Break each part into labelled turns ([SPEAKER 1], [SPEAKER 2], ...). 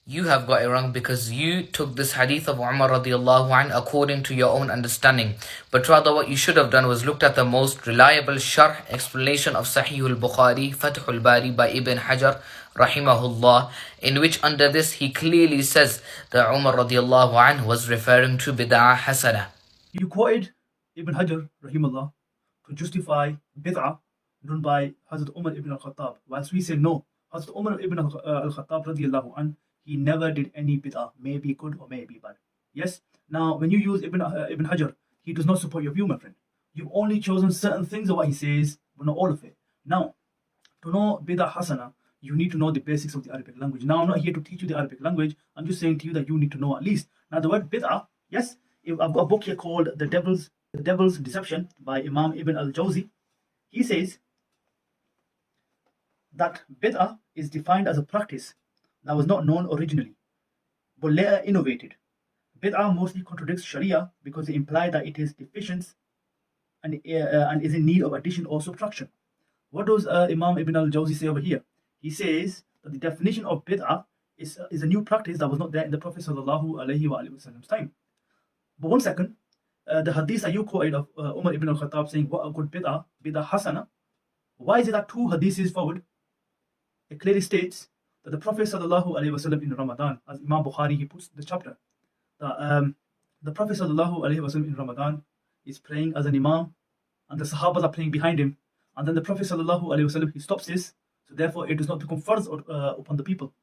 [SPEAKER 1] You have got it wrong because you took this hadith of Umar radhiallahu anh according to your own understanding. But rather what you should have done was looked at the most reliable sharh explanation of Sahih al-Bukhari, Fath al-Bari by Ibn Hajar rahimahullah, in which under this he clearly says that Umar radhiallahu anh was referring to bid'ah hasana.
[SPEAKER 2] You quoted Ibn Hajar rahimahullah to justify bid'ah done by Hazrat Umar ibn al-Khattab, whilst we say no. Hazrat Umar ibn al-Khattab radiyallahu anh, he never did any bid'ah, maybe good or maybe bad. Yes? Now, when you use Ibn Hajar, he does not support your view, my friend. You've only chosen certain things of what he says, but not all of it. Now, to know bid'ah hasana, you need to know the basics of the Arabic language. Now, I'm not here to teach you the Arabic language. I'm just saying to you that you need to know at least. Now, the word bid'ah, yes, I've got a book here called The Devil's Deception by Imam Ibn al-Jawzi. He says that bid'ah is defined as a practice that was not known originally, but later innovated. Bid'ah mostly contradicts Sharia because it implies that it is deficient and is in need of addition or subtraction. What does Imam Ibn al-Jawzi say over here? He says that the definition of bid'ah is a new practice that was not there in the Prophet sallallahu alaihi wasallam's time. But one second, the hadith that you quoted of Umar ibn al-Khattab saying, what a good bid'ah, bid'ah hasana. Why is it that two hadiths forward? It clearly states that the Prophet sallallahu alaihi wasallam in Ramadan, as Imam Bukhari, he puts the chapter, that the Prophet sallallahu alaihi wasallam in Ramadan is praying as an imam, and the Sahabas are praying behind him, and then the Prophet sallallahu alaihi wasallam, he stops this, so therefore it does not become farz upon the people.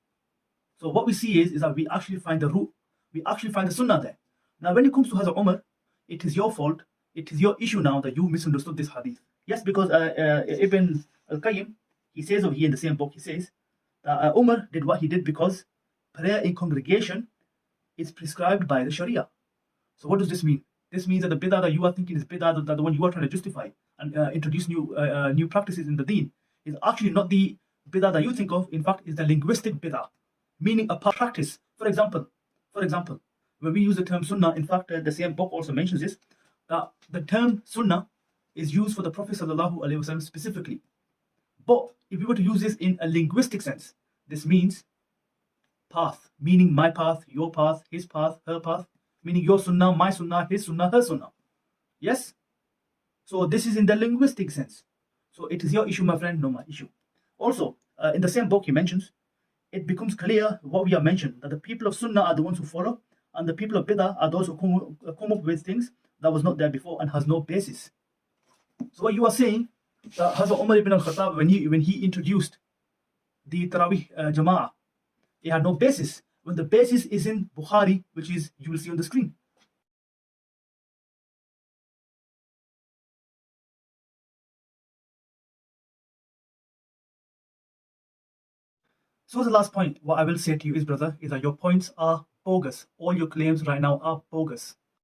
[SPEAKER 2] So what we see is that we actually find the root, we actually find the sunnah there. Now when it comes to Hazrat Umar, it is your fault, it is your issue now that you misunderstood this hadith. Yes, because Ibn al-Qayyim, he says over here in the same book, he says that Umar did what he did because prayer in congregation is prescribed by the Sharia. So what does this mean? This means that the bid'ah that you are thinking is bid'ah, that the one you are trying to justify and introduce new practices in the deen, is actually not the bid'ah that you think of. In fact, is the linguistic bid'ah, meaning a practice. For example, when we use the term sunnah, in fact, the same book also mentions this, that the term sunnah is used for the Prophet sallallahu alaihi wasallam specifically. But if we were to use this in a linguistic sense, this means path, meaning my path, your path, his path, her path, meaning your sunnah, my sunnah, his sunnah, her sunnah. Yes? So this is in the linguistic sense. So it is your issue, my friend, not my issue. Also, in the same book he mentions, it becomes clear what we have mentioned, that the people of sunnah are the ones who follow, and the people of bid'ah are those who come up with things that was not there before and has no basis. So what you are saying, Hazrat Umar ibn al-Khattab, when he introduced the Tarawih Jama'ah, it had no basis, when the basis is in Bukhari, which is, you will see on the screen. So the last point, what I will say to you is, brother, is that your points are bogus. All your claims right now are bogus.